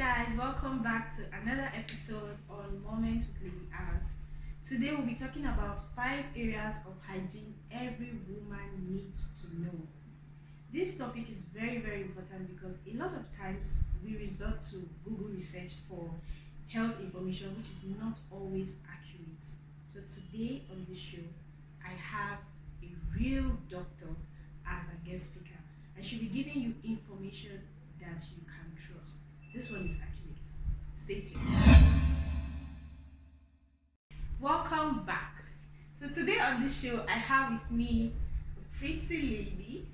guys, welcome back to another episode on Moment with Lady R. Today we'll be talking about 5 areas of hygiene every woman needs to know. This topic is very important because a lot of times we resort to Google research for health information which is not always accurate. So today on this show, I have a real doctor as a guest speaker and she'll be giving you information that you can trust. This one is accurate. Stay tuned. Welcome back. So today on this show, I have with me a pretty lady.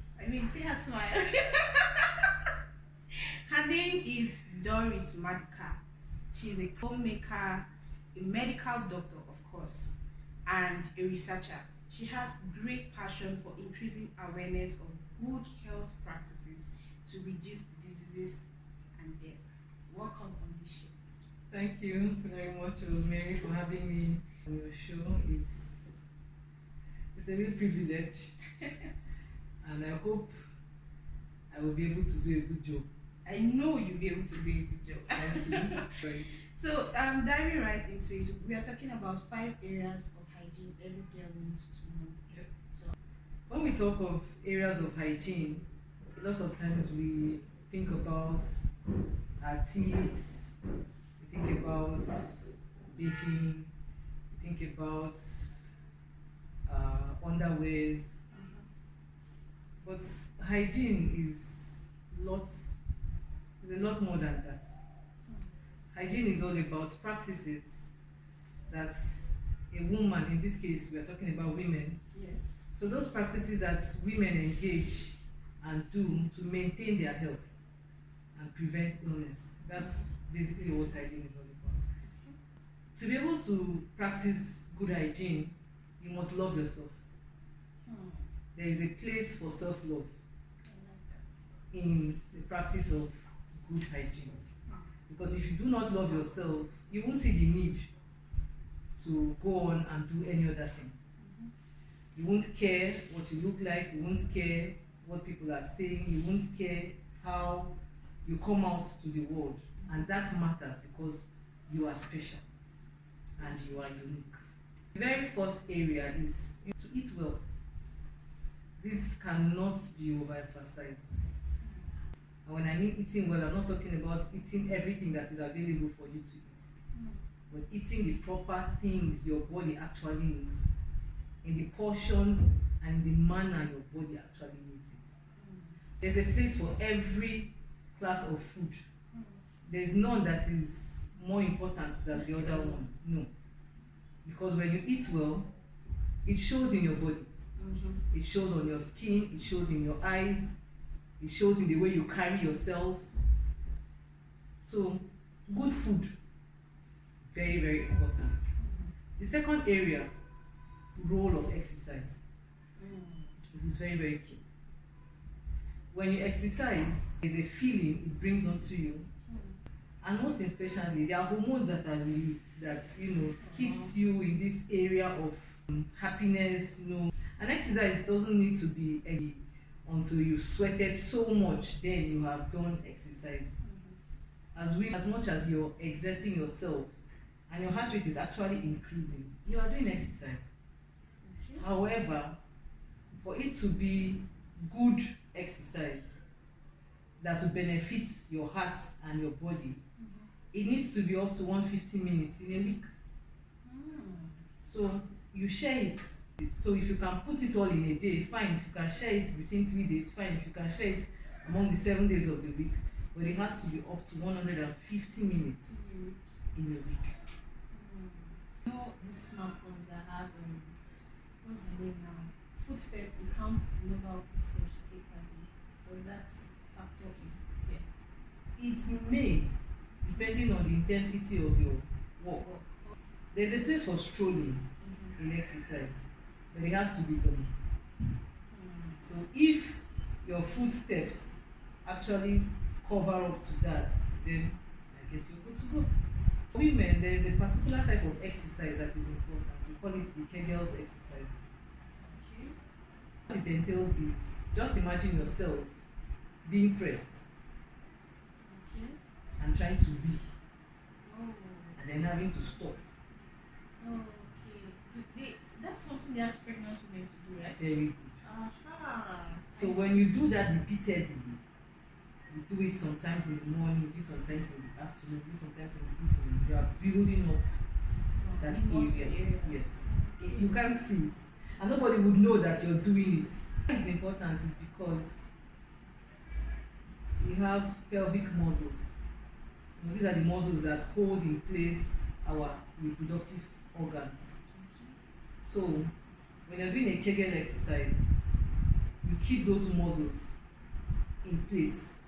See her smile. Her name is Doris Madka. She's a homemaker, a medical doctor, of course, and a researcher. She has great passion for increasing awareness of good health practices to reduce diseases and death. Welcome on this show. Thank you very much, Rosemary, for having me on your show. It's a real privilege, and I hope I will be able to do a good job. I know you'll be able to do a good job. Thank you. Right. So, diving right into it, we are talking about 5 areas of hygiene every girl needs to know. Yep. So, When we talk of areas of hygiene, a lot of times we think about our teeth, we think about bathing, we think about underwears. But hygiene is a lot more than that. Hygiene is all about practices that a woman, in this case we are talking about women, yes. so those practices that women engage and do to maintain their health and prevent illness, that's basically what hygiene is all about. To be able to practice good hygiene, you must love yourself. There is a place for self-love in the practice of good hygiene. Because if you do not love yourself, you won't see the need to go on and do any other thing. You won't care what you look like, you won't care what people are saying, you won't care how you come out to the world. And that matters because you are special and you are unique. The very first area is to eat well. This cannot be overemphasized. And when I mean eating well, I'm not talking about eating everything that is available for you to eat. But eating the proper things your body actually needs, in the portions and in the manner your body actually needs it. There's a place for every class of food. There's none that is more important than the other one. No. Because when you eat well, it shows in your body. It shows on your skin, it shows in your eyes, it shows in the way you carry yourself. So, good food, very important. The second area, role of exercise. It is very key. When you exercise, there's a feeling it brings onto you. And most especially, there are hormones that are released that, keeps you in this area of happiness, And exercise doesn't need to be any until you've sweated so much, then you have done exercise. As much as you're exerting yourself and your heart rate is actually increasing, you are doing exercise. However, for it to be good exercise that will benefit your heart and your body, it needs to be up to 150 minutes in a week. So you share it. So if you can put it all in a day, fine. If you can share it between 3 days, fine. If you can share it among the 7 days of the week, but it has to be up to 150 minutes in a week. These smartphones that have what's the name now? Footstep. It counts the number of footsteps you take per day. Does that factor in? Yeah. It may, depending on the intensity of your work. There's a place for strolling in exercise, but it has to be done. So if your footsteps actually cover up to that, then I guess you're good to go. For women, there is a particular type of exercise that is important. We call it the Kegel's exercise. What it entails is, just imagine yourself being pressed. and trying to wee Oh. and then having to stop. Oh, okay. That's something they ask pregnant women to do, right? Very good. Aha. So I when see. you do that repeatedly, you do it sometimes in the morning, you do it sometimes in the afternoon, you do it sometimes in the evening, you are building up that The muscle area. Yes. You can't see it. And nobody would know that you're doing it. Why it's important is because we have pelvic muscles. You know, these are the muscles that hold in place our reproductive organs. So when you're doing a Kegel exercise, you keep those muscles in place,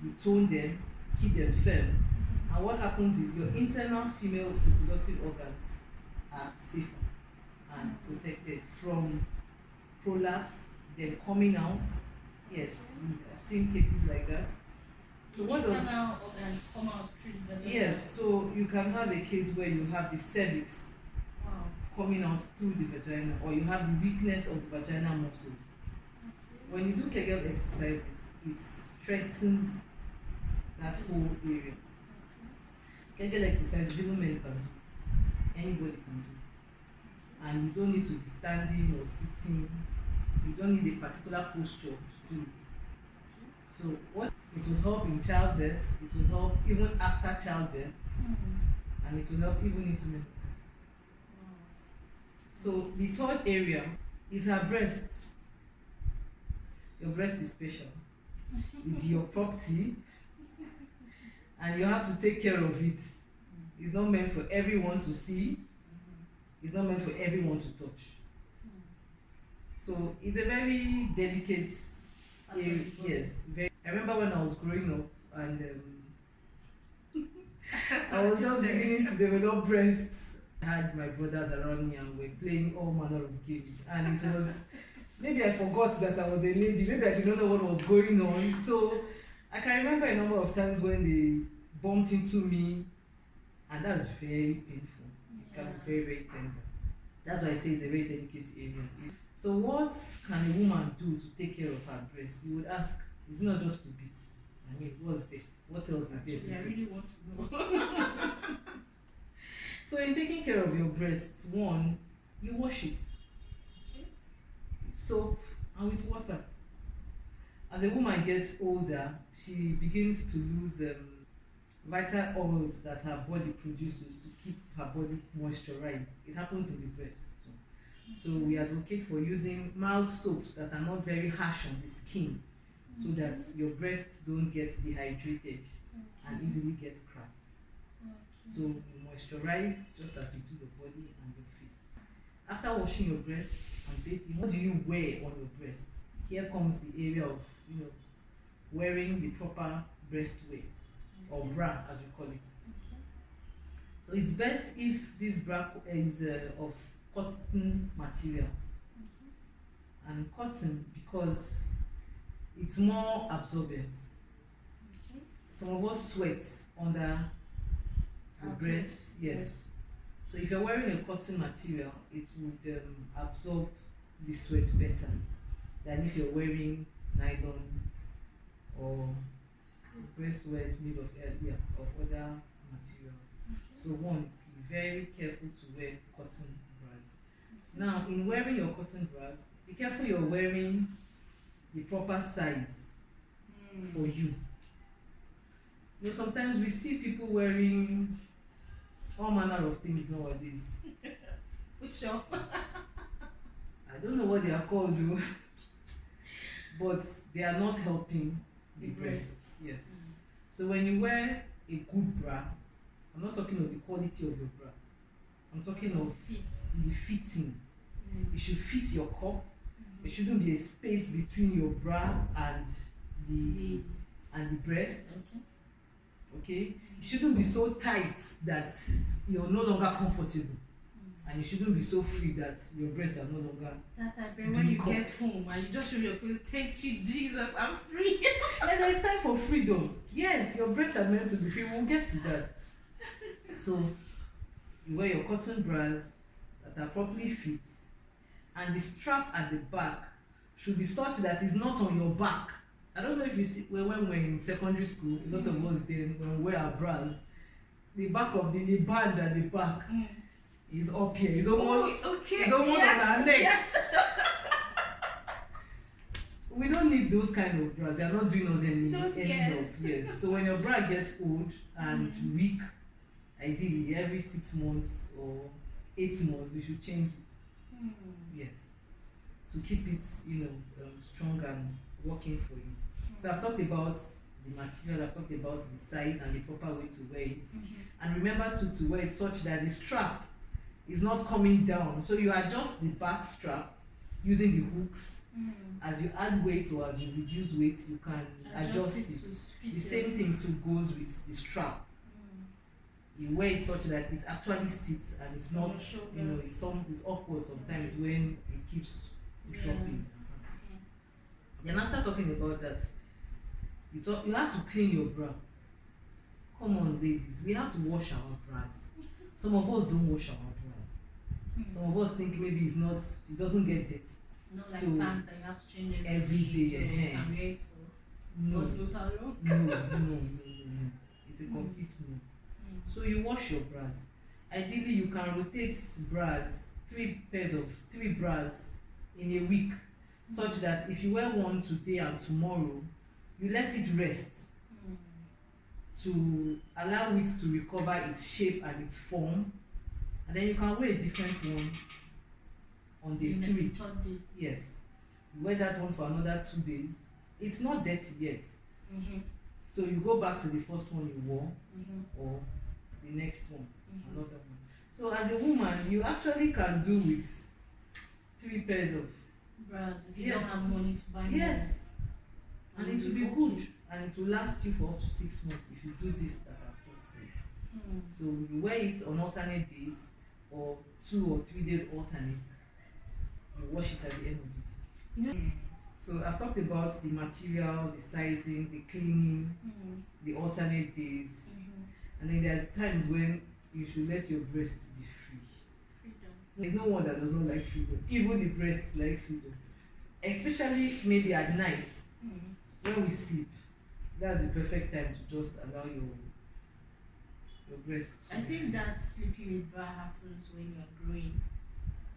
you tone them, keep them firm, and what happens is your internal female reproductive organs are safer and protected from prolapse, then coming out. Yes, we have seen cases like that. So what does internal organs come out through the vagina? yes, so you can have a case where you have the cervix Wow. coming out through the vagina, or you have the weakness of the vaginal muscles. Okay. When you do Kegel exercises, it strengthens that whole area. Kegel exercises, even men can do it. Anybody can do it. And you don't need to be standing or sitting. You don't need a particular posture to do it. So what it will help in childbirth, it will help even after childbirth, and it will help even into menopause. So the third area is her breasts. Your breast is special. It's your property, and you have to take care of it. It's not meant for everyone to see. It's not meant for everyone to touch. So it's a very delicate area. Yes, very. I remember when I was growing up, and I was just beginning to develop breasts. I had my brothers around me, and we were playing all manner of games, and it was. Maybe I forgot that I was a lady. Maybe I did not know what was going on. So I can remember a number of times when they bumped into me, and that's very painful. It can be very, very tender. That's why I say it's a very delicate area. So what can a woman do to take care of her breasts? You would ask, it's not just to beat. I mean, what's there? What else is there to do? I really want to know. So in taking care of your breasts, one, you wash it. With soap and with water. As a woman gets older, she begins to lose vital oils that her body produces to keep her body moisturized. It happens in the breast too. So we advocate for using mild soaps that are not very harsh on the skin, so that your breasts don't get dehydrated and easily get cracked. So you moisturize just as you do your body and your face. After washing your breasts and bathing, what do you wear on your breasts? Here comes the area of wearing the proper breast wear, or bra as we call it. So it's best if this bra is of cotton material. And cotton, because it's more absorbent. Some of us sweat under the breast, yes. So if you're wearing a cotton material, it would absorb the sweat better than if you're wearing nylon or breast wear is made of other materials. So one, be very careful to wear cotton bras. Now, in wearing your cotton bras, be careful you're wearing the proper size for you. You know, sometimes we see people wearing all manner of things nowadays. Push off. I don't know what they are called, though, but they are not helping the breasts. Yes. So when you wear a good bra, I'm not talking of the quality of your bra. I'm talking of the fitting. It should fit your cup. There shouldn't be a space between your bra and the breast. Okay? It shouldn't be so tight that you're no longer comfortable. And it shouldn't be so free that your breasts are no longer. That I bet when you get home and you just show your face, thank you, Jesus, I'm free. Yes, it's time for freedom. Yes, your breasts are meant to be free. We'll get to that. So, you wear your cotton bras that are properly fit, and the strap at the back should be such that it's not on your back. I don't know if you see when we're in secondary school, a lot of us then when we wear our bras, the back of the band at the back is up here. It's almost it's almost Yes, on our necks. yes. We don't need those kind of bras. They are not doing us Those, any help. yes. Yes. So when your bra gets old and weak, ideally every 6 months or 8 months, you should change it. Yes. To keep it, strong and working for you. So I've talked about the material, I've talked about the size and the proper way to wear it. And remember to wear it such that the strap is not coming down. So you adjust the back strap using the hooks. As you add weight or as you reduce weight, you can adjust it. The same thing too goes with the strap. You wear it such that it actually sits and it's not, it's awkward sometimes when it keeps dropping. Then after talking about that, you have to clean your bra. Come on, ladies, we have to wash our bras. Some of us don't wash our bras. Some of us think maybe it doesn't get dirty. Not like So, pants that you have to change every day, so you can wear it for No, God knows how long. no. It's a complete no. So you wash your bras. Ideally, you can rotate bras, 3 bras in a week, such that if you wear one today and tomorrow, you let it rest to allow it to recover its shape and its form, and then you can wear a different one on day 3. Third day. Yes, you wear that one for another 2 days. It's not dirty yet, so you go back to the first one you wore, or the next one, another one. So as a woman, you actually can do with 3 pairs of bras if you don't have money to buy more. Yes, and it will be good, and it will last you for up to 6 months if you do this that I've just said. So you wear it on alternate days or 2 or 3 days alternate. You wash it at the end of the week. So I've talked about the material, the sizing, the cleaning, the alternate days, and then there are times when you should let your breasts be free. Freedom. There's no one that does not like freedom. Even the breasts like freedom, especially maybe at night when we sleep. That's the perfect time to just allow your breasts. I think that sleeping with bra happens when you are growing.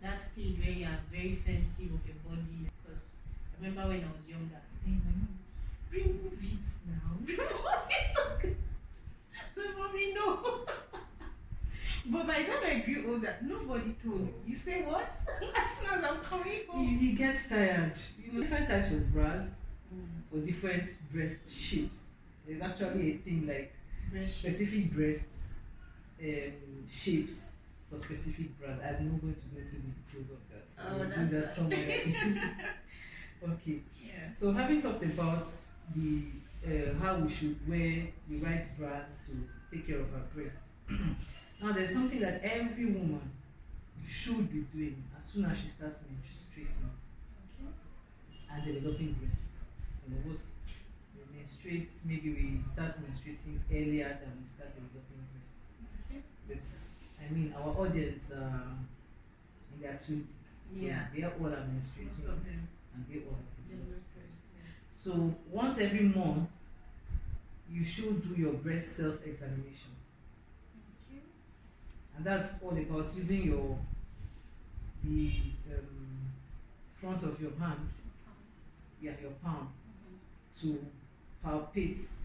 That stage where you are very sensitive of your body. Because I remember when I was younger, then my mom, remove it now. Remove it. So mommy, no. But by the time I grew older, nobody told me. You say what? As soon as I'm coming home. You get tired. Different types of bras for different breast shapes. There's actually a thing like specific breasts shapes for specific bras. I'm not going to go into the details of that. Oh, I'll do that somewhere. Okay. Yeah. So having talked about the how we should wear the right bras to take care of our breast. Now there's something that every woman should be doing as soon as she starts menstruating and developing breasts. Some of us we menstruate, maybe we start menstruating earlier than we start developing breasts. But I mean, our audience in their 20s, so they are all are menstruating and they all have developed breasts. So once every month, you should do your breast self-examination. And that's all about using the front of your hand, your palm, to palpate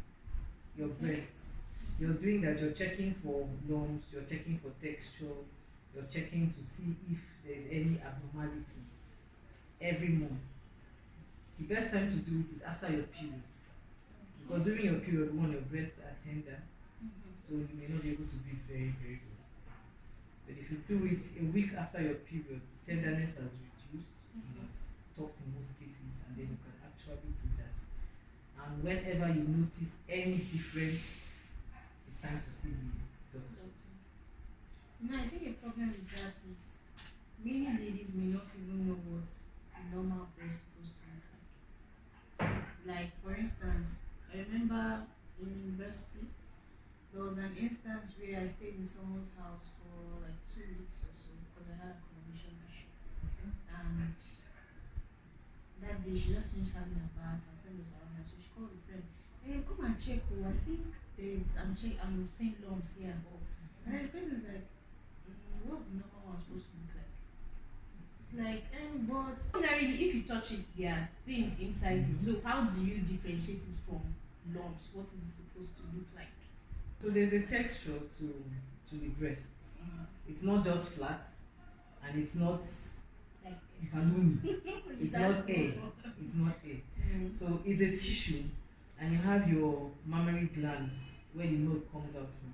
your breasts. You're doing that, you're checking for lumps, you're checking for texture, you're checking to see if there's any abnormality every month. The best time to do it is after your period. Because during your period, your breasts are tender, so you may not be able to breathe very, very well. But if you do it a week after your period, tenderness has reduced, has stopped in most cases, and then you can actually do that. And whenever you notice any difference, it's time to see the doctor. No, I think the problem with that is many ladies may not even know what a normal breast is supposed to look like. Like, for instance, I remember in university, there was an instance where I stayed in someone's house for like 2 weeks or so because I had a accommodation issue. And that day she just finished having a bath. Her friend was around her, so she called the friend. Hey, come and check. Oh, I think I'm seeing lumps here and all. And then the person is like, what's the normal one supposed to look like? It's like, but ordinarily, if you touch it, there are things inside it. So how do you differentiate it from lumps? What is it supposed to look like? So there's a texture to the breasts. It's not just flat, and it's not Like balloony. It's that's not air. It's not air. So it's a tissue, and you have your mammary glands where the milk comes out from.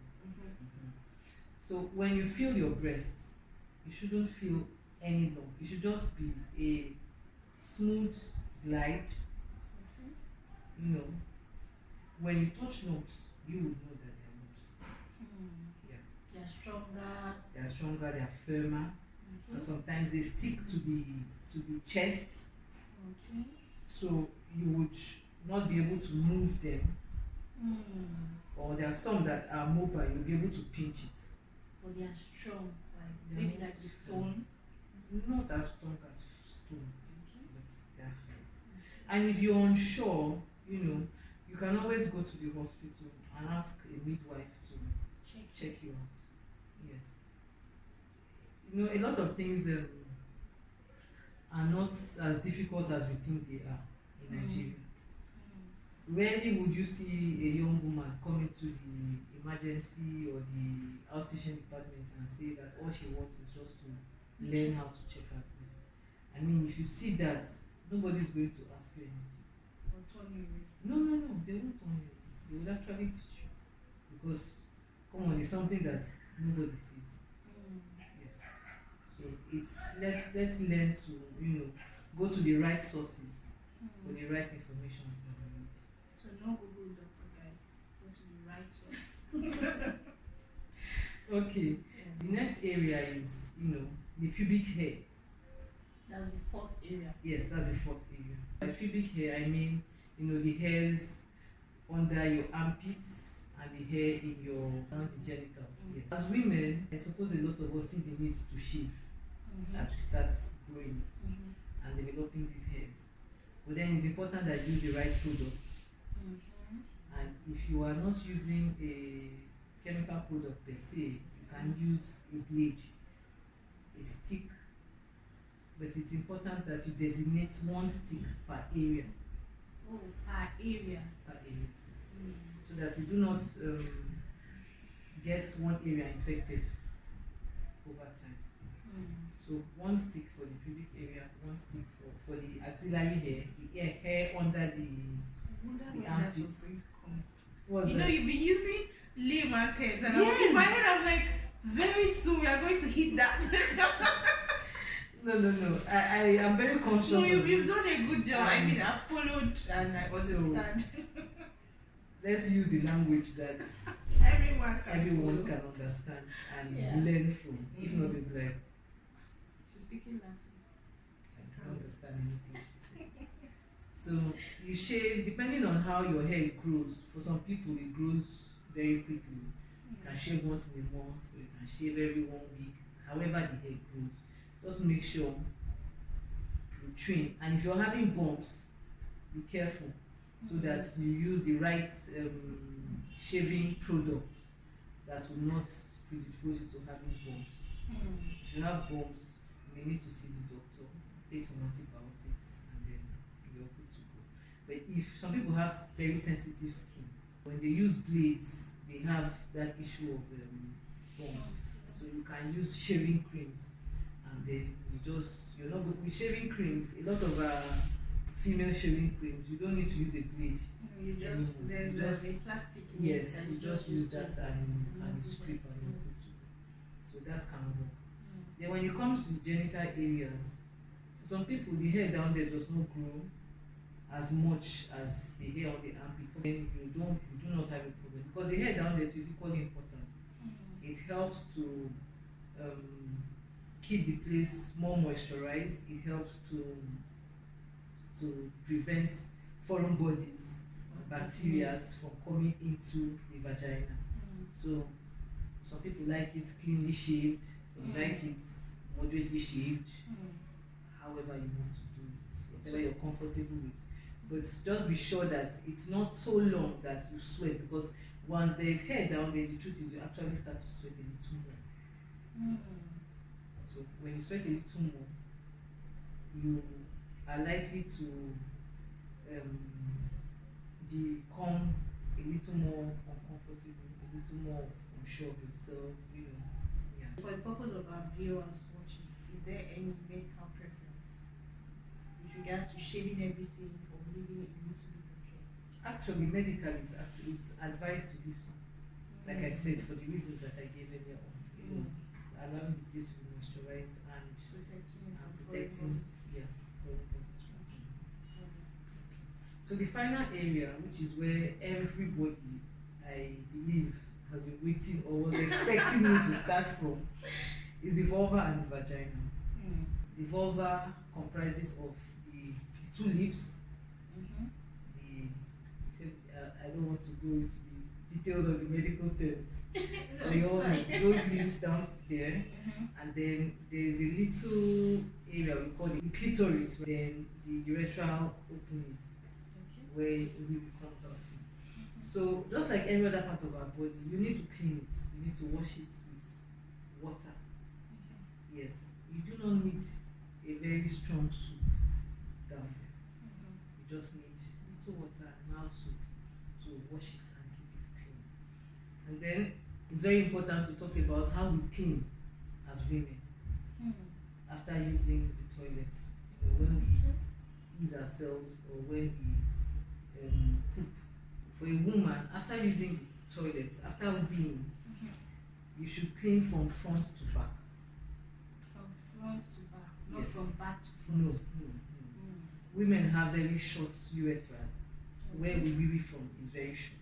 So when you feel your breasts, you shouldn't feel any lump. It should just be a smooth glide. You know, when you touch lumps, you would know that they're lumps. Yeah. They're stronger. They're stronger. They're firmer, and sometimes they stick to the chest. So you would not be able to move them. Or there are some that are mobile. You'll be able to pinch it. But they are strong, like They're maybe not like the stone. Not as strong as stone, but they're firm. And if you're unsure, you can always go to the hospital and ask a midwife to check you out. Yes. A lot of things are not as difficult as we think they are in Nigeria. Rarely would you see a young woman come into the emergency or the outpatient department and say that all she wants is just to learn how to check her breast. I mean, if you see that, nobody's going to ask you anything. Or turn you away. No, they won't turn you away. They will actually teach you. Because, come on, it's something that nobody sees. Yes. So let's learn to, go to the right sources for the right information that we need. So no Google doctor, guys. Go to the right source. Okay. Yes. The next area is, the pubic hair. That's the fourth area. Yes, that's the fourth area. By pubic hair, I mean, the hairs under your armpits and the hair in your around the genitals. Yes. As women, I suppose a lot of us see the need to shave as we start growing and developing these hairs. But then it's important that you use the right products. And if you are not using a chemical product per se, you can use a blade, a stick. But it's important that you designate one stick per area. Oh, per area. Per area. So that you do not get one area infected over time. So one stick for the pubic area, one stick for the axillary hair, the hair under the armpits. You've been using lame markets, and in my head I'm like, very soon we are going to hit that. No. I am very conscious. No, you've done a good job. I mean, I've followed and I understand. So, let's use the language that everyone can understand and learn from. If not, they'll be like, she's speaking Latin. I can't understand anything she said. So you shave depending on how your hair grows. For some people, it grows very quickly. You can shave once in a month, or you can shave every 1 week. However the hair grows, just make sure you trim. And if you're having bumps, be careful so that you use the right shaving product that will not predispose you to having bumps. If you have bumps, you may need to see the doctor, take some antibiotics, and then you're good to go. But if some people have very sensitive skin, when they use blades, they have that issue of bumps. So you can use shaving creams, and then you're not good with shaving creams. A lot of female shaving creams, you don't need to use a blade. There's a plastic. Yes, you just use that and you scrape and you're good to go. So that can work. Then when it comes to the genital areas, for some people the hair down there does not grow as much as the hair on the armpit. Then you do not have a problem because the hair down there is equally important. It helps to keep the place more moisturized. It helps to prevent foreign bodies, bacteria from coming into the vagina. So some people like it cleanly shaved, some like it moderately shaved. However you want to do it, whatever you're comfortable with. but just be sure that it's not so long that you sweat, because once there is hair down there, the truth is you actually start to sweat a little more. So when you sweat a little more, you are likely to become a little more uncomfortable, a little more unsure of yourself, Yeah. For the purpose of our viewers watching, is there any medical preference with regards to shaving everything or leaving a little bit of hair? Actually, medically, it's advised to leave some. Like I said, for the reasons that I gave earlier on, allowing the place to be moisturized and protecting foreign bodies. So the final area, which is where everybody, I believe, has been waiting or was expecting me to start from, is the vulva and the vagina. The vulva comprises of the two lips. I don't want to go into the details of the medical terms. No, those lips down there, and then there's a little area we call the clitoris, then the urethral opening, where it will comes out from. So just like every other part of our body, you need to clean it. You need to wash it with water. Yes, you do not need a very strong soup down there. You just need little water and mild soup to wash it and keep it clean. And then it's very important to talk about how we clean as women after using the toilet. When we ease ourselves or when we poop. For a woman, after using the toilet, after weeing, you should clean from front to back. From front to back, not Yes. from back to front. No. Women have very short urethras. Where we wee from is very short.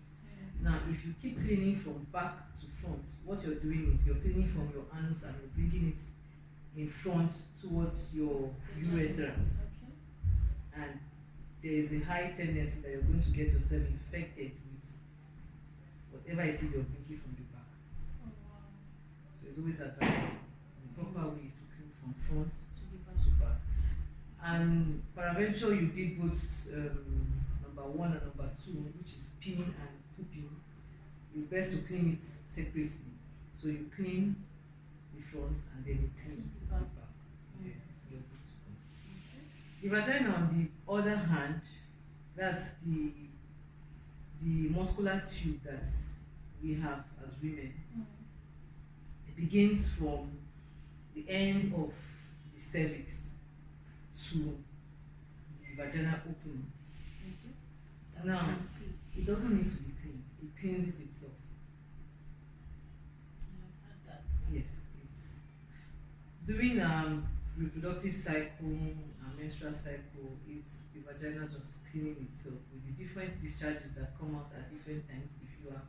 Now, if you keep cleaning from back to front, what you're doing is you're cleaning from your anus and you're bringing it in front towards your urethra. And there is a high tendency that you're going to get yourself infected with whatever it is you're bringing from the back. So it's always advisable. The proper way is to clean from front to back. And peradventure you did both number 1 and number 2, which is peeing and pooping. It's best to clean it separately. So you clean the front and then you clean the back. Then you're good to go. The vagina, on the other hand, that's the muscular tube that we have as women. It begins from the end of the cervix to the vaginal opening. Now, it doesn't need to be cleaned. It cleanses itself. Yes, it's during reproductive cycle and menstrual cycle, it's the vagina just cleaning itself with the different discharges that come out at different times. If you are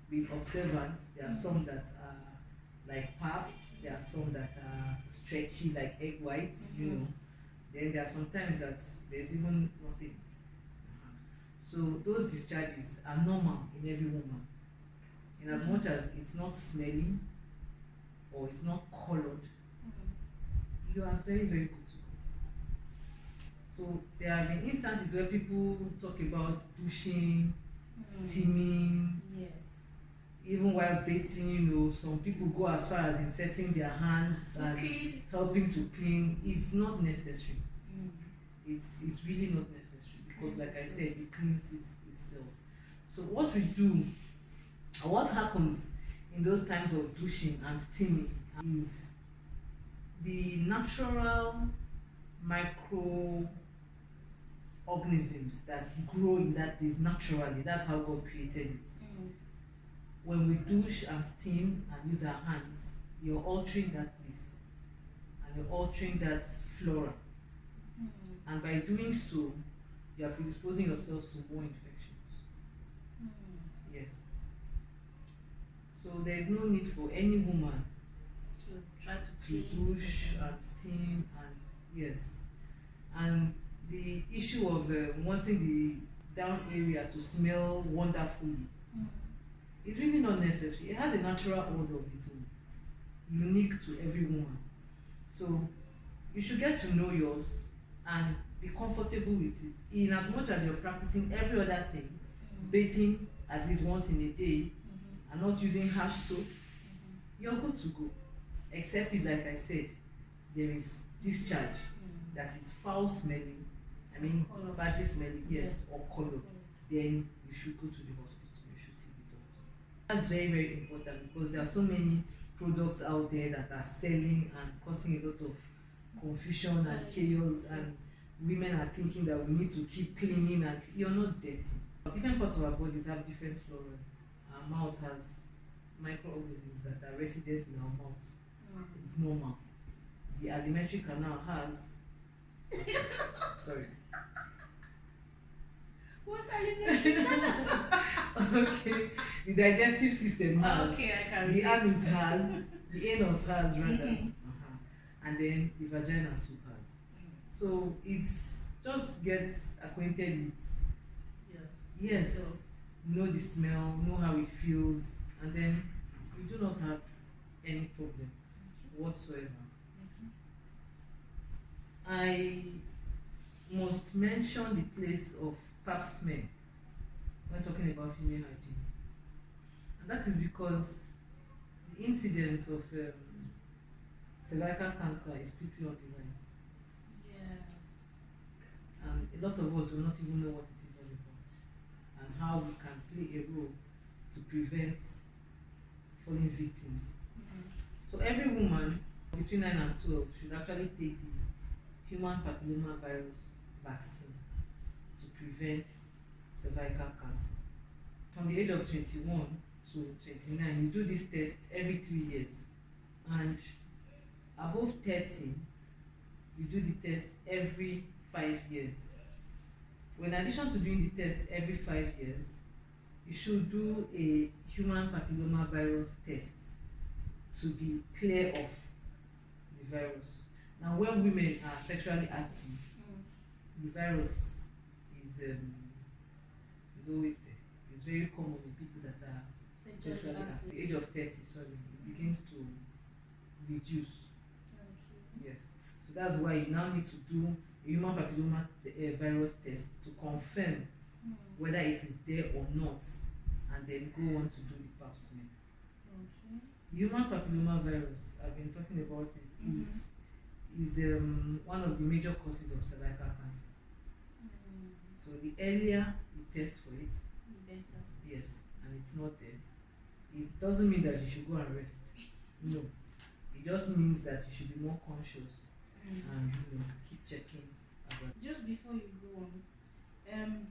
being observant, there are some that are like pap, there are some that are stretchy like egg whites, Then there are some times that there's even nothing. So those discharges are normal in every woman. In as much as it's not smelling or it's not colored, you are very, very good to go. So there have been instances where people talk about douching, steaming, even while bathing, some people go as far as inserting their hands and helping to clean. It's not necessary. It's really not necessary because, like I said, it cleanses itself. So what we do, or what happens in those times of douching and steaming, is the natural microorganisms that grow in that place naturally. That's how God created it. When we douche and steam and use our hands, you're altering that place and you're altering that flora. And by doing so, you are predisposing yourselves to more infections. Yes. So there is no need for any woman to try to douche and steam and the issue of wanting the down area to smell wonderfully is really not necessary. It has a natural odor of its own, unique to every woman. So you should get to know yours and be comfortable with it. In as much as you're practicing every other thing, bathing at least once in a day, and not using harsh soap, you're good to go. Except if, like I said, there is discharge that is foul smelling, Color. badly smelling, yes, Yes. or color, then you should go to the hospital, you should see the doctor. That's very, very important, because there are so many products out there that are selling and causing a lot of confusion and chaos, and women are thinking that we need to keep cleaning, and you're not dirty. Different parts of our bodies have different floras. Our mouth has microorganisms that are resident in our mouths. It's normal. The alimentary canal has sorry. What's alimentary canal? Okay. The digestive system has. Okay, I can The relate. anus has. The anus has rather. And then the vagina too has. So it's just gets acquainted with, yes, know the smell, know how it feels, and then you do not have any problem whatsoever. I must mention the place of pap smear when talking about female hygiene, and that is because the incidence of cervical cancer is quickly on the rise, and a lot of us do not even know what it is all about and how we can play a role to prevent falling victims. So every woman between 9 and 12 should actually take the human papillomavirus vaccine to prevent cervical cancer. From the age of 21 to 29, you do this test every 3 years, and above 30, you do the test every 5 years. Well, in addition to doing the test every 5 years, you should do a human papillomavirus test to be clear of the virus. Now, when women are sexually active, the virus is always there. It's very common in people that are sexually active. At the age of 30, it begins to reduce. Yes. So that's why you now need to do a human papillomavirus test to confirm whether it is there or not, and then go on to do the pap smear. Human papillomavirus, I've been talking about it, is one of the major causes of cervical cancer. So the earlier you test for it, Better. yes, and it's not there, it doesn't mean that you should go and rest. No, it just means that you should be more conscious and keep checking. Just before you go on,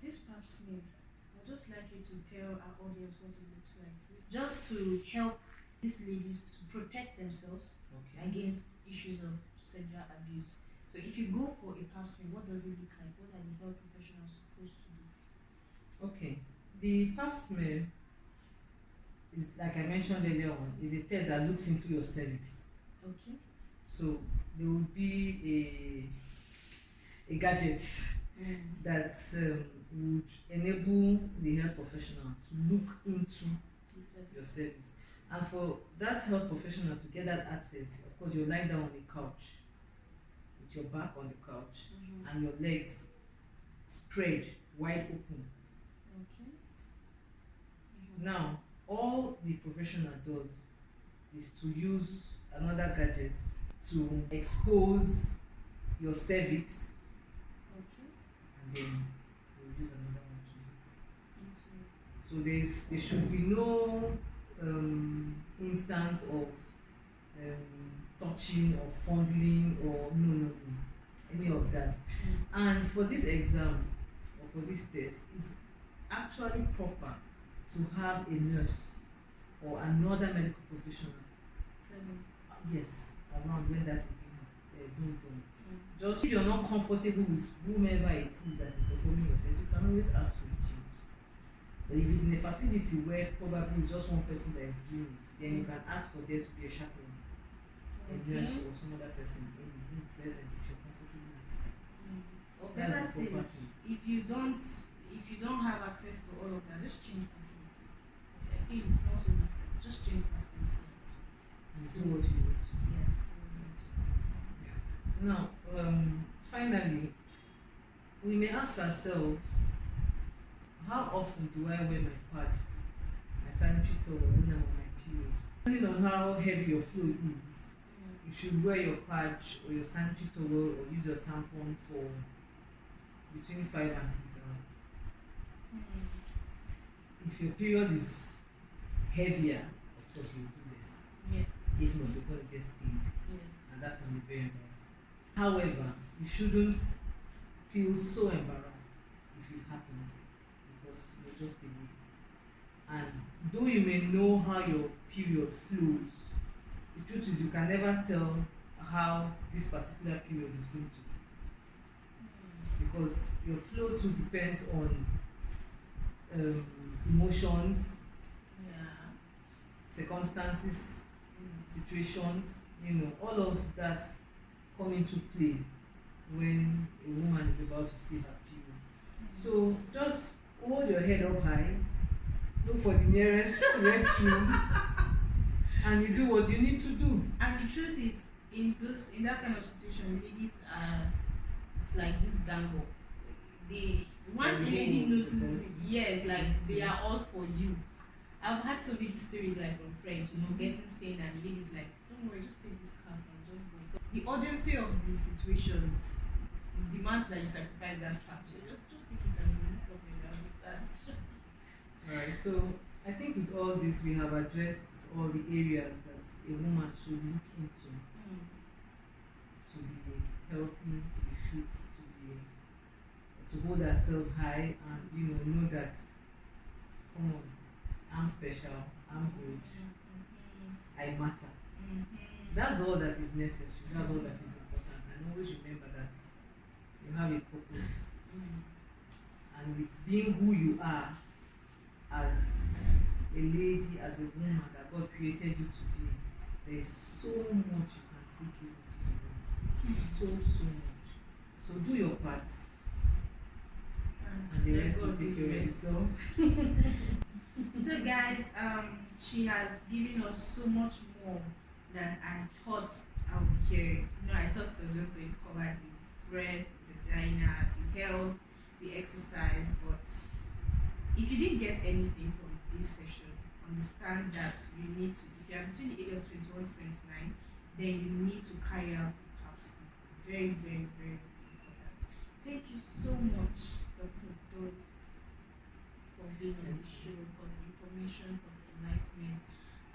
this pap smear, I'd just like you to tell our audience what it looks like, just to help these ladies to protect themselves against issues of sexual abuse. So if you go for a pap smear, what does it look like? What are the health professionals supposed to do? Okay, the pap smear is, like I mentioned earlier on, is a test that looks into your cervix. Okay. So there will be a gadget that would enable the health professional to look into your cervix. And for that health professional to get that access, of course, you're lying down on the couch with your back on the couch and your legs spread wide open. Okay. Now, all the professional does is to use another gadget to expose your cervix, and then we'll use another one to look. So there should be no instance of touching or fondling or no, any of that. And for this exam or for this test, it's actually proper to have a nurse or another medical professional Present. yes, around when that is being done. Just if you're not comfortable with whomever it is that is performing your test, you can always ask for a change. But if it's in a facility where probably it's just one person that is doing it, then you can ask for there to be a chaperone, a nurse or some other person in the room present if you're comfortable with that. Or That's better the still, proper thing. if you don't have access to all of that, just change facility. I feel it's not so difficult. Just change facility. Do what you want to. Yes. Now, finally, may ask ourselves, how often do I wear my pad, my sanitary towel when I'm on my period? Depending on how heavy your flow is, you should wear your pad or your sanitary towel or use your tampon for between 5 and 6 hours. If your period is heavier, of course you'll do less. Yes. If not, you're going to get stained. Yes. And that can be very embarrassing. However, you shouldn't feel so embarrassed if it happens, because you're just a lady. And though you may know how your period flows, the truth is you can never tell how this particular period is going to be, because your flow too depends on emotions, circumstances, situations, all of that come into play when a woman is about to see her period. So just hold your head up high, look for the nearest restroom, and you do what you need to do. And the truth is, in that kind of situation, ladies are, it's like this gang up. Once a lady notices, yes, like they are all for you. I've had so many stories like from friends, getting stained, and the lady's like, don't worry, just take this scarf and just go. The urgency of the situation demands that you sacrifice that scarf. So just take it and go, no problem, you understand? Alright, so I think with all this we have addressed all the areas that a woman should look into to be healthy, to be fit, to hold herself high, and know that, come on, I'm special, I'm good, I matter. That's all that is necessary, that's all that is important. And always remember that you have a purpose, and with being who you are as a lady, as a woman that God created you to be, there is so much you can still give into the world. So much. So do your part, and the rest will take care of itself. So guys, she has given us so much more than I thought I would hear. I thought it was just going to cover the breast, the vagina, the health, the exercise, but if you didn't get anything from this session, understand that you need to, if you are between the age of 21 to 29, then you need to carry out the pap smear. Very, very, very important. Thank you so much, Dr. Doris, for being on the show, for the information, for the enlightenment.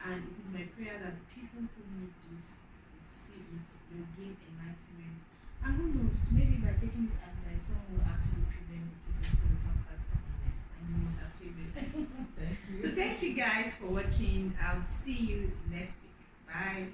And it is my prayer that the people who need this will see it, will gain enlightenment. And who knows, maybe by taking this advice, someone will actually prevent the case of cervical cancer. And you must have saved it. Thank you. So thank you guys for watching. I'll see you next week. Bye.